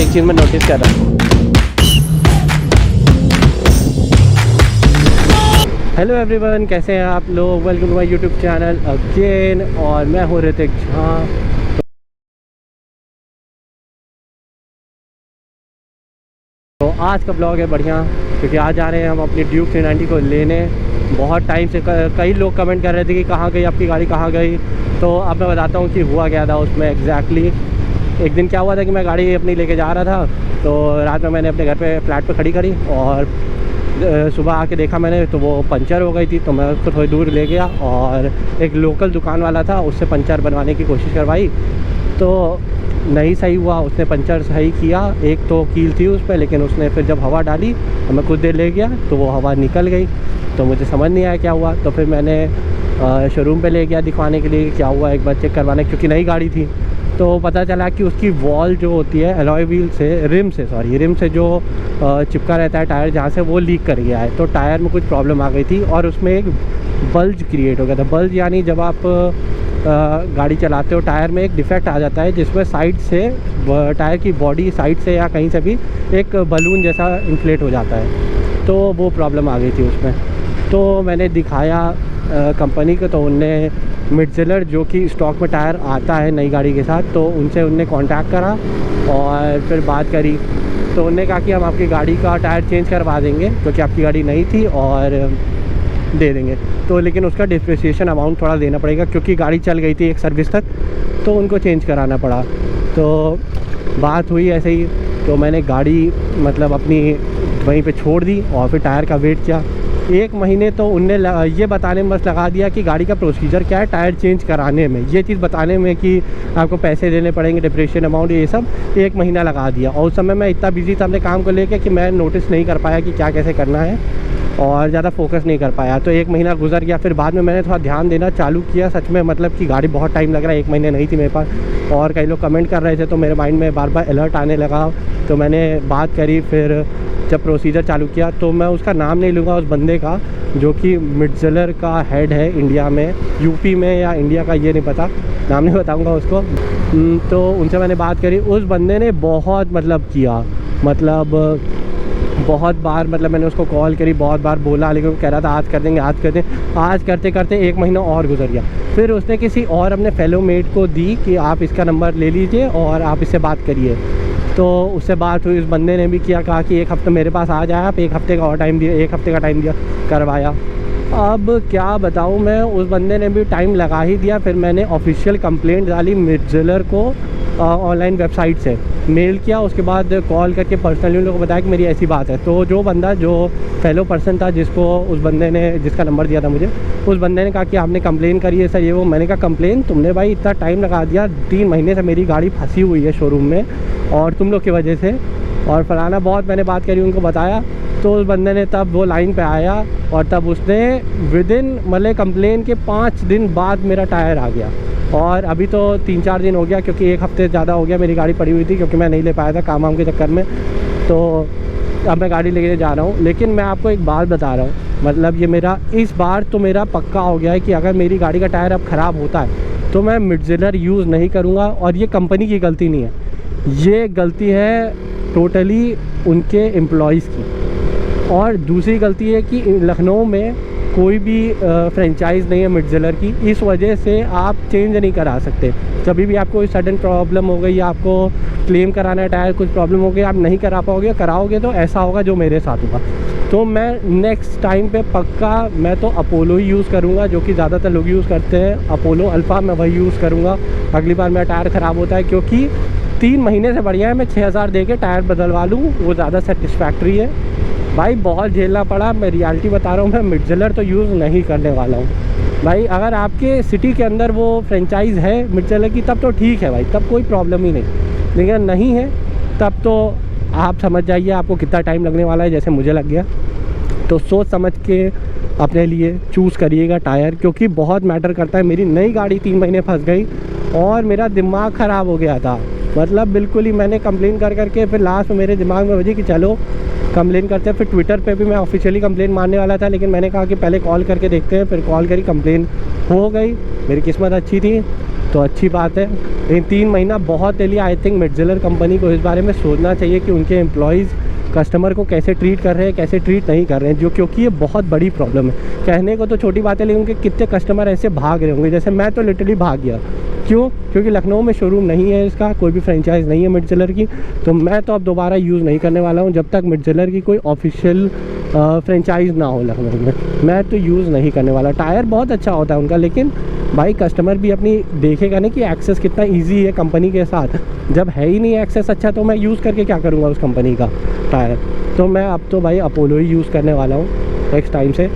एक चीज़ मैं नोटिस कर रहा हूँ। हेलो एवरीवन, कैसे हैं आप लोग। Welcome to my YouTube channel again, और मैं हूँ ऋतिक झा। तो आज का ब्लॉग है बढ़िया, क्योंकि आज जा रहे हैं हम अपनी ड्यूक 390 को लेने। बहुत टाइम से कई लोग कमेंट कर रहे थे कि कहाँ गई आपकी गाड़ी, कहाँ गई। तो अब मैं बताता हूँ कि हुआ क्या था उसमें एग्जैक्टली। एक दिन क्या हुआ था कि मैं गाड़ी अपनी लेके जा रहा था, तो रात में मैंने अपने घर पे फ्लैट पे खड़ी करी, और सुबह आके देखा मैंने तो वो पंचर हो गई थी। तो मैं उसको थोड़ी दूर ले गया और एक लोकल दुकान वाला था, उससे पंचर बनवाने की कोशिश करवाई। तो नहीं सही हुआ, उसने पंचर सही किया। एक तो कील थी उस पर, लेकिन उसने फिर जब हवा डाली और मैं कुछ देर ले गया तो वो हवा निकल गई। तो मुझे समझ नहीं आया क्या हुआ। तो फिर मैंने शोरूम पे ले गया दिखवाने के लिए क्या हुआ, एक बार चेक करवाने, क्योंकि नई गाड़ी थी। तो पता चला कि उसकी वॉल जो होती है एलॉय व्हील से, रिम से जो चिपका रहता है टायर, जहाँ से वो लीक कर गया है। तो टायर में कुछ प्रॉब्लम आ गई थी और उसमें एक बल्ज क्रिएट हो गया था। बल्ज यानी जब आप गाड़ी चलाते हो टायर में एक डिफेक्ट आ जाता है, जिसमें साइड से टायर की बॉडी साइड से या कहीं से भी एक बलून जैसा इन्फ्लेट हो जाता है। तो वो प्रॉब्लम आ गई थी उसमें। तो मैंने दिखाया कंपनी को, तो उनने मिडज़िलर जो कि स्टॉक में टायर आता है नई गाड़ी के साथ, तो उनने कांटेक्ट करा और फिर बात करी। तो उन्होंने कहा कि हम आपकी गाड़ी का टायर चेंज करवा देंगे, क्योंकि आपकी गाड़ी नई थी, और दे देंगे। तो लेकिन उसका डिप्रिसिएशन अमाउंट थोड़ा देना पड़ेगा, क्योंकि गाड़ी चल गई थी एक सर्विस तक, तो उनको चेंज कराना पड़ा। तो बात हुई ऐसे ही। तो मैंने गाड़ी मतलब अपनी वहीं पे छोड़ दी और फिर टायर का वेट किया। एक महीने तो उनने ये बताने में बस लगा दिया कि गाड़ी का प्रोसीजर क्या है टायर चेंज कराने में, ये चीज़ बताने में कि आपको पैसे देने पड़ेंगे, डिप्रेशन अमाउंट, ये सब 1 महीना लगा दिया। और उस समय मैं इतना बिजी था अपने काम को लेके कि मैं नोटिस नहीं कर पाया कि क्या कैसे करना है, और ज़्यादा फोकस नहीं कर पाया। तो 1 महीना गुजर गया। फिर बाद में मैंने थोड़ा ध्यान देना चालू किया सच में, मतलब कि गाड़ी बहुत टाइम लग रहा है, 1 महीने नहीं थी मेरे पास, और कई लोग कमेंट कर रहे थे, तो मेरे माइंड में बार बार अलर्ट आने लगा। तो मैंने बात करी, फिर जब प्रोसीजर चालू किया, तो मैं उसका नाम नहीं लूँगा उस बंदे का, जो कि मिडज़िलर का हेड है इंडिया में, यूपी में या इंडिया का ये नहीं पता, नाम नहीं बताऊँगा उसको। तो उनसे मैंने बात करी। उस बंदे ने बहुत किया, बहुत बार मैंने उसको कॉल करी, बहुत बार बोला, लेकिन वो कह रहा था आज कर देंगे, आज कर दें। आज करते करते 1 महीना और गुजर गया। फिर उसने किसी और अपने फेलो मेट को दी कि आप इसका नंबर ले लीजिए और आप इससे बात करिए। तो उससे बात हुई, उस बंदे ने भी किया, कहा कि 1 हफ्ते मेरे पास आ जाए आप, 1 हफ्ते का और टाइम दिया, 1 हफ्ते का टाइम दिया, करवाया। अब क्या बताऊँ मैं, उस बंदे ने भी टाइम लगा ही दिया। फिर मैंने ऑफिशियल कंप्लेंट डाली मिडज़िलर को, ऑनलाइन वेबसाइट से मेल किया, उसके बाद कॉल करके पर्सनली उन लोगों को बताया कि मेरी ऐसी बात है। तो जो बंदा, जो फेलो पर्सन था, जिसको उस बंदे ने, जिसका नंबर दिया था मुझे, उस बंदे ने कहा कि आपने कंप्लेन करी है सर, ये वो। मैंने कहा कंप्लेन तुमने भाई इतना टाइम लगा दिया, 3 महीने से मेरी गाड़ी फंसी हुई है शोरूम में और तुम लोग की वजह से, और फलाना बहुत मैंने बात करी, उनको बताया। तो उस बंदे ने तब वो लाइन पे आया, और तब उसने विदिन कंप्लेन के 5 दिन बाद मेरा टायर आ गया। और अभी तो 3-4 दिन हो गया, क्योंकि 1 हफ्ते ज़्यादा हो गया मेरी गाड़ी पड़ी हुई थी, क्योंकि मैं नहीं ले पाया था काम वाम के चक्कर में। तो अब मैं गाड़ी लेके जा रहा हूँ। लेकिन मैं आपको एक बात बता रहा हूँ, ये मेरा इस बार तो मेरा पक्का हो गया है कि अगर मेरी गाड़ी का टायर अब ख़राब होता है तो मैं मिडज़िलर यूज़ नहीं करूँगा। और ये कंपनी की गलती नहीं है, ये गलती है टोटली उनके एम्प्लॉइज़ की। और दूसरी गलती है कि लखनऊ में कोई भी फ्रेंचाइज़ नहीं है मिडज़िलर की, इस वजह से आप चेंज नहीं करा सकते। कभी भी आपको कोई सडन प्रॉब्लम हो गई, आपको क्लेम कराना है टायर, कुछ प्रॉब्लम हो गई, आप नहीं करा पाओगे, कराओगे तो ऐसा होगा जो मेरे साथ हुआ। तो मैं नेक्स्ट टाइम पे पक्का मैं तो अपोलो ही यूज़ करूँगा, जो कि ज़्यादातर लोग यूज़ करते हैं, अपोलो अल्फ़ा, मैं वही यूज़ करूँगा अगली बार मेरा टायर ख़राब होता है। क्योंकि 3 महीने से बढ़िया है मैं 6000 दे के टायर बदलवा लूँ, वो ज़्यादा सेटिस्फैक्ट्री है। भाई बहुत झेलना पड़ा, मैं रियलिटी बता रहा हूँ, मैं मिडज़िलर तो यूज़ नहीं करने वाला हूँ भाई। अगर आपके सिटी के अंदर वो फ्रेंचाइज़ है मिडज़िलर की, तब तो ठीक है भाई, तब कोई प्रॉब्लम ही नहीं। लेकिन नहीं है, तब तो आप समझ जाइए आपको कितना टाइम लगने वाला है, जैसे मुझे लग गया। तो सोच समझ के अपने लिए चूज़ करिएगा टायर, क्योंकि बहुत मैटर करता है। मेरी नई गाड़ी 3 महीने फंस गई और मेरा दिमाग ख़राब हो गया था, बिल्कुल ही। मैंने कंप्लेन कर करके फिर लास्ट में मेरे दिमाग में बजी कि चलो कंप्लेन करते हैं। फिर ट्विटर पे भी मैं ऑफिशियली कंप्लेन मारने वाला था, लेकिन मैंने कहा कि पहले कॉल करके देखते हैं। फिर कॉल करी, कंप्लेन हो गई। मेरी किस्मत अच्छी थी, तो अच्छी बात है। लेकिन 3 महीना बहुत ले लिया। आई थिंक मेटजेलर कंपनी को इस बारे में सोचना चाहिए कि उनके एम्प्लॉयज़ कस्टमर को कैसे ट्रीट कर रहे हैं, कैसे ट्रीट नहीं कर रहे हैं, जो क्योंकि ये बहुत बड़ी प्रॉब्लम है। कहने को तो छोटी बात है, लेकिन उनके कितने कस्टमर ऐसे भाग रहे होंगे। जैसे मैं तो लिटरली भाग गया। क्यों? क्योंकि लखनऊ में शोरूम नहीं है इसका, कोई भी फ्रेंचाइज नहीं है मेटजेलर की। तो मैं तो अब दोबारा यूज़ नहीं करने वाला हूँ जब तक मेटजेलर की कोई ऑफिशियल फ्रेंचाइज ना हो लखनऊ में। मैं तो यूज़ नहीं करने वाला। टायर बहुत अच्छा होता है उनका, लेकिन भाई कस्टमर भी अपनी देखेगा ना कि एक्सेस कितना ईजी है कंपनी के साथ। जब है ही नहीं एक्सेस अच्छा, तो मैं यूज़ करके क्या करूँगा उस कंपनी का टायर। तो मैं अब तो भाई अपोलो ही यूज़ करने वाला हूँ नेक्स्ट टाइम से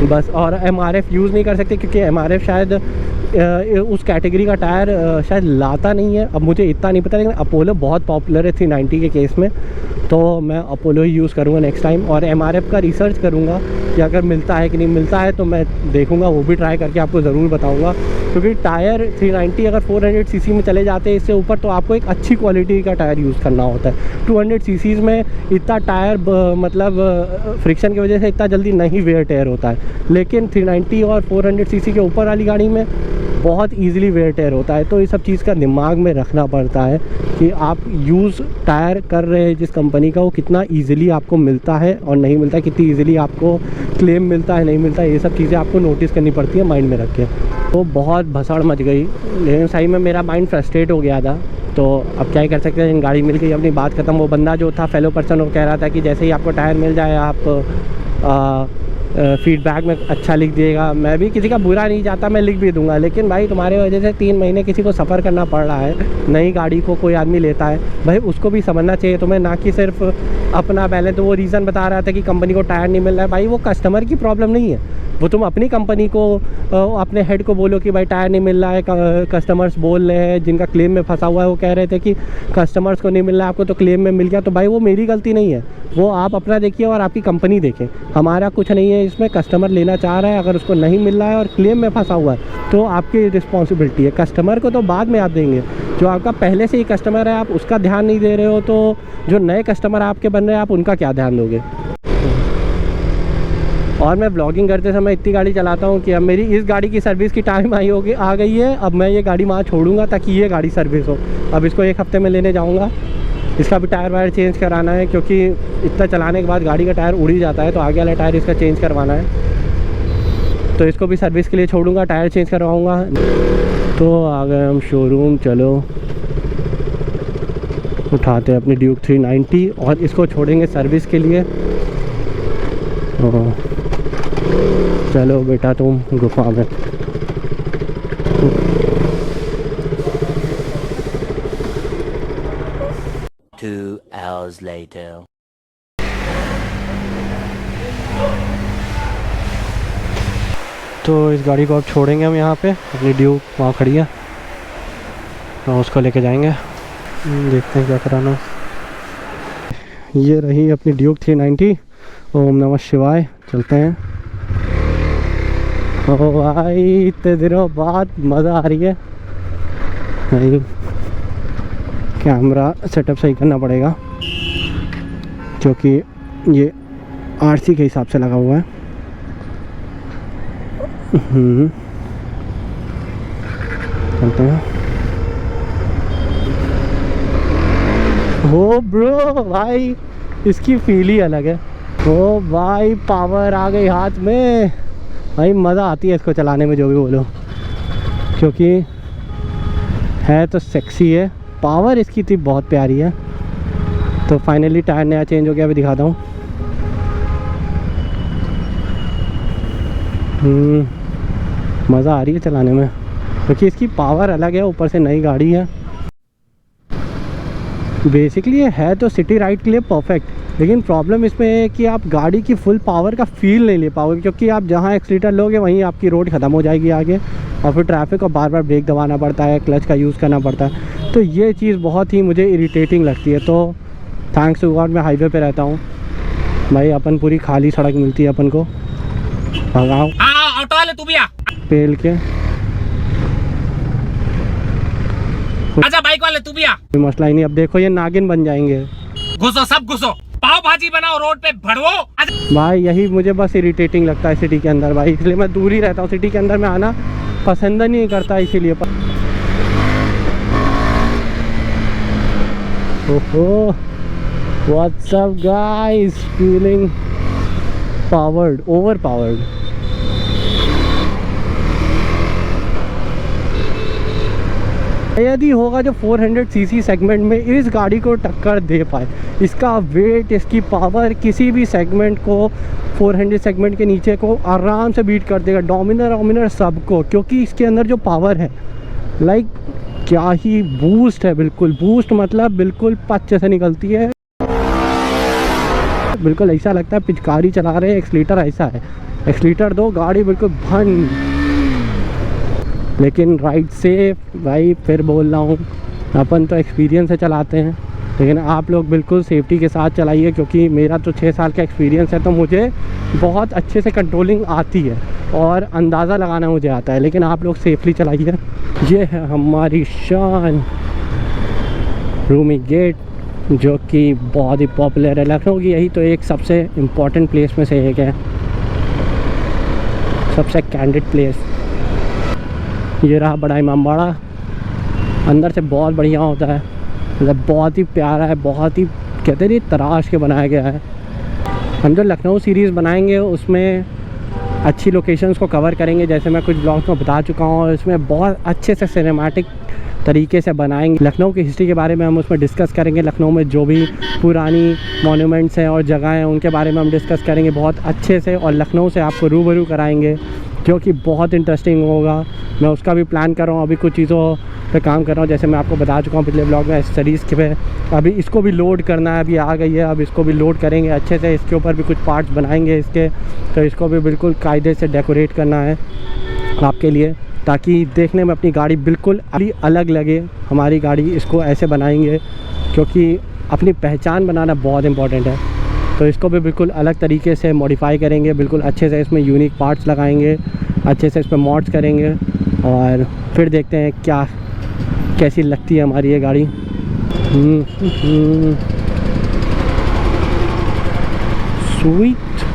बस। और MRF यूज़ नहीं कर सकते क्योंकि MRF शायद उस कैटेगरी का टायर शायद लाता नहीं है। अब मुझे इतना नहीं पता, लेकिन अपोलो बहुत पॉपुलर है 390 के केस में। तो मैं अपोलो ही यूज़ करूँगा नेक्स्ट टाइम। और MRF का रिसर्च करूँगा कि अगर मिलता है कि नहीं मिलता है, तो मैं देखूँगा, वो भी ट्राई करके आपको ज़रूर बताऊँगा। क्योंकि टायर 390 अगर 400 सीसी में चले जाते हैं इससे ऊपर, तो आपको एक अच्छी क्वालिटी का टायर यूज़ करना होता है। 200 सीसीज़ में इतना टायर मतलब फ्रिक्शन की वजह से इतना जल्दी नहीं वेयर टेयर होता है, लेकिन 390 और 400 सीसी के ऊपर वाली गाड़ी में बहुत ईजिली वेयर टेयर होता है। तो ये सब चीज़ का दिमाग में रखना पड़ता है कि आप यूज़ टायर कर रहे हैं जिस कंपनी का, वो कितना ईजिली आपको मिलता है और नहीं मिलता है, कितनी ईजिली आपको क्लेम मिलता है नहीं मिलता है। ये सब चीज़ें आपको नोटिस करनी पड़ती है माइंड में रख के। तो बहुत भसड़ मच गई, लेकिन सही में मेरा माइंड फ्रस्ट्रेट हो गया था। तो अब क्या ही कर सकते हैं, गाड़ी मिल गई, अपनी बात खत्म। वो बंदा जो था फेलो पर्सन, वो कह रहा था कि जैसे ही आपको टायर मिल जाए आप फीडबैक में अच्छा लिख दिएगा। मैं भी किसी का बुरा नहीं चाहता, मैं लिख भी दूंगा, लेकिन भाई तुम्हारे वजह से 3 महीने किसी को सफ़र करना पड़ रहा है। नई गाड़ी को कोई आदमी लेता है, भाई उसको भी समझना चाहिए तुम्हें, ना कि सिर्फ अपना बैलेंस। तो वो रीज़न बता रहा था कि कंपनी को टायर नहीं मिल रहा है, भाई वो कस्टमर की प्रॉब्लम नहीं है। वो तुम अपनी कंपनी को अपने हेड को बोलो कि भाई टायर नहीं मिल रहा है। कस्टमर्स बोल रहे हैं जिनका क्लेम में फंसा हुआ है, वो कह रहे थे कि कस्टमर्स को नहीं मिल रहा है, आपको तो क्लेम में मिल गया। तो भाई वो मेरी गलती नहीं है, वो आप अपना देखिए और आपकी कंपनी देखें। हमारा कुछ नहीं है इसमें। कस्टमर लेना चाह रहा है, अगर उसको नहीं मिल रहा है और क्लेम में फंसा हुआ है, तो आपकी रिस्पॉन्सिबिलिटी है। कस्टमर को तो बाद में आप देंगे, जो आपका पहले से ही कस्टमर है आप उसका ध्यान नहीं दे रहे हो, तो जो नए कस्टमर आपके बन रहे हैं आप उनका क्या ध्यान दोगे। और मैं ब्लॉगिंग करते समय इतनी गाड़ी चलाता हूँ कि अब मेरी इस गाड़ी की सर्विस की टाइम आ गई है। अब मैं ये गाड़ी वहाँ छोड़ूंगा ताकि ये गाड़ी सर्विस हो। अब इसको 1 हफ्ते में लेने जाऊँगा। इसका भी टायर वायर चेंज कराना है, क्योंकि इतना चलाने के बाद गाड़ी का टायर उड़ ही जाता है। तो आगे वाला टायर इसका चेंज करवाना है, तो इसको भी सर्विस के लिए छोड़ूंगा, टायर चेंज करवाऊँगा। तो आ गए हम शोरूम। चलो उठाते हैं अपनी ड्यूक 390 और इसको छोड़ेंगे सर्विस के लिए। चलो बेटा तुम गुफा में। Two hours later. तो इस गाड़ी को अब छोड़ेंगे हम यहाँ पे। अपनी ड्यूक वहाँ खड़ी है और उसको लेके जाएंगे। देखते हैं क्या कराना। ये रही अपनी ड्यूक 390। ओम नमः शिवाय। चलते हैं। ओ भाई इतने दिनों बाद मज़ा आ रही है। भाई कैमरा सेटअप सही करना पड़ेगा, क्योंकि ये RC के हिसाब से लगा हुआ है। चलते हैं। ओ ब्रो भाई इसकी फील ही अलग है। ओ भाई पावर आ गई हाथ में। भाई मज़ा आती है इसको चलाने में, जो भी बोलो, क्योंकि है तो सेक्सी है। पावर इसकी थी बहुत प्यारी है। तो फाइनली टायर नया चेंज हो गया, अभी दिखाता हूँ। मज़ा आ रही है चलाने में, क्योंकि इसकी पावर अलग है, ऊपर से नई गाड़ी है। बेसिकली ये है तो सिटी राइड के लिए परफेक्ट, लेकिन प्रॉब्लम इसमें है कि आप गाड़ी की फुल पावर का फील नहीं ले पाओगे, क्योंकि आप जहाँ एक्सीटर लोगे वहीं आपकी रोड ख़त्म हो जाएगी आगे, और फिर ट्रैफिक और बार बार ब्रेक दबाना पड़ता है, क्लच का यूज़ करना पड़ता है। तो ये चीज़ बहुत ही मुझे इरिटेटिंग लगती है। तो थैंक्स टू गॉड मैं हाईवे पे रहता हूँ भाई। अपन पूरी खाली सड़क मिलती है अपन को। भगाओ ऑटो वाले तू भी आ, पेल के। आजा बाइक वाले तू भी आ। कोई मसला ही नहीं। अब देखो ये नागिन बन जाएंगे। घुसो सब घुसो, पाव भाजी बनाओ रोड पे भड़वो। भाई यही मुझे बस इरिटेटिंग लगता है सिटी के अंदर भाई, इसलिए मैं दूर ही रहता हूँ। सिटी के अंदर में आना पसंद नहीं करता इसीलिए। ओहो, what's up guys, feeling powered, over powered. यदि होगा जो 400 सीसी सेगमेंट में इस गाड़ी को टक्कर दे पाए, इसका वेट, इसकी पावर किसी भी सेगमेंट को 400 सेगमेंट के नीचे को आराम से बीट कर देगा, डोमिनर सबको, क्योंकि इसके अंदर जो पावर है, लाइक क्या ही बूस्ट है। बिल्कुल बूस्ट मतलब बिल्कुल पच से निकलती है, बिल्कुल ऐसा लगता है पिचकारी चला रहे हैं। एक्सीलेटर ऐसा है, एक्सीलेटर दो गाड़ी बिल्कुल भन। लेकिन राइड से भाई फिर बोल रहा हूँ, अपन तो एक्सपीरियंस से चलाते हैं, लेकिन आप लोग बिल्कुल सेफ्टी के साथ चलाइए, क्योंकि मेरा तो 6 साल का एक्सपीरियंस है, तो मुझे बहुत अच्छे से कंट्रोलिंग आती है और अंदाज़ा लगाना मुझे आता है। लेकिन आप लोग सेफली चलाइए। ये है हमारी शान रूमी गेट, जो कि बहुत ही पॉपुलर है लखनऊ की। यही तो एक सबसे इम्पोर्टेंट प्लेस में से एक है, सबसे कैंडिड प्लेस। ये रहा बड़ा इमामबाड़ा, अंदर से बहुत बढ़िया होता है, मतलब बहुत ही प्यारा है, बहुत ही कहते हैं तराश के बनाया गया है। हम जो लखनऊ सीरीज़ बनाएंगे उसमें अच्छी लोकेशंस को कवर करेंगे, जैसे मैं कुछ ब्लॉग्स में बता चुका हूँ, और इसमें बहुत अच्छे से सिनेमैटिक तरीके से बनाएंगे। लखनऊ की हिस्ट्री के बारे में हम उसमें डिस्कस करेंगे, लखनऊ में जो भी पुरानी मॉन्यूमेंट्स हैं और जगह हैं उनके बारे में हम डिस्कस करेंगे बहुत अच्छे से, और लखनऊ से आपको रूबरू कराएंगे, जो कि बहुत इंटरेस्टिंग होगा। मैं उसका भी प्लान कर रहा हूँ, अभी कुछ चीज़ों पे काम कर रहा हूँ, जैसे मैं आपको बता चुका हूँ पिछले ब्लॉग में एक्सेसरीज़ के पे। अभी इसको भी लोड करना है, अभी आ गई है, अब इसको भी लोड करेंगे अच्छे से, इसके ऊपर भी कुछ पार्ट्स बनाएंगे इसके, तो इसको भी बिल्कुल कायदे से डेकोरेट करना है आपके लिए, ताकि देखने में अपनी गाड़ी बिल्कुल अलग लगे। हमारी गाड़ी इसको ऐसे बनाएंगे, क्योंकि अपनी पहचान बनाना बहुत इंपॉर्टेंट है, तो इसको भी बिल्कुल अलग तरीके से मॉडिफाई करेंगे, बिल्कुल अच्छे से इसमें यूनिक पार्ट्स लगाएंगे, अच्छे से इस पर मॉड्स करेंगे, और फिर देखते हैं क्या कैसी लगती है हमारी ये गाड़ी।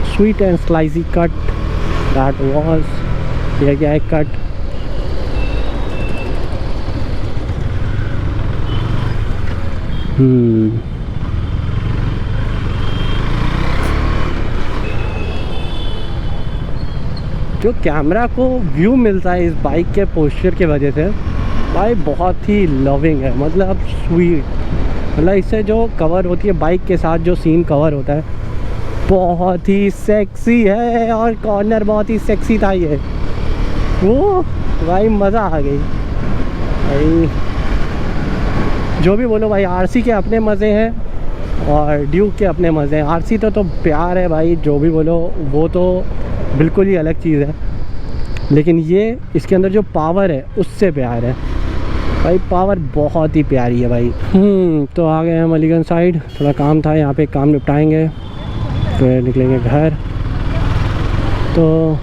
Sweet and slicy cut that was, यह क्या है कट। जो कैमरा को व्यू मिलता है इस बाइक के पोस्चर की वजह से, भाई बहुत ही लविंग है, मतलब स्वीट, मतलब इससे जो कवर होती है बाइक के साथ, जो सीन कवर होता है बहुत ही सेक्सी है, और कॉर्नर बहुत ही सेक्सी था ये, वो भाई मज़ा आ गई भाई। जो भी बोलो भाई, आरसी के अपने मज़े हैं और ड्यूक के अपने मज़े हैं। आरसी तो प्यार है भाई, जो भी बोलो वो तो बिल्कुल ही अलग चीज़ है, लेकिन ये इसके अंदर जो पावर है उससे प्यार है भाई, पावर बहुत ही प्यारी है भाई। तो आ गए हम अलीगंज साइड, थोड़ा काम था यहाँ पे, काम निपटाएंगे फिर निकलेंगे घर। तो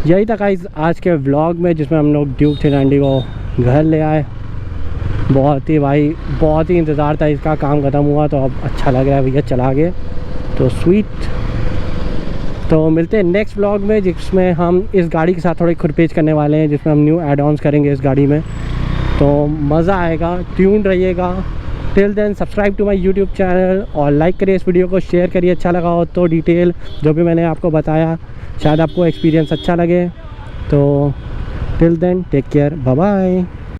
यही था गाइस आज के व्लॉग में, जिसमें हम लोग ड्यूक 390 को घर ले आए। बहुत ही भाई, बहुत ही इंतज़ार था इसका, काम ख़त्म हुआ तो अब अच्छा लग रहा है भैया चला गए, तो स्वीट। तो मिलते हैं नेक्स्ट व्लॉग में, जिसमें हम इस गाड़ी के साथ थोड़ी खुरपेच करने वाले हैं, जिसमें हम न्यू एड ऑन्स करेंगे इस गाड़ी में, तो मज़ा आएगा। ट्यून रहिएगा। Till then subscribe to my YouTube channel, और लाइक करिए इस वीडियो को, शेयर करिए अच्छा लगा हो तो। डिटेल जो भी मैंने आपको बताया, शायद आपको एक्सपीरियंस अच्छा लगे। तो till then take care, bye bye.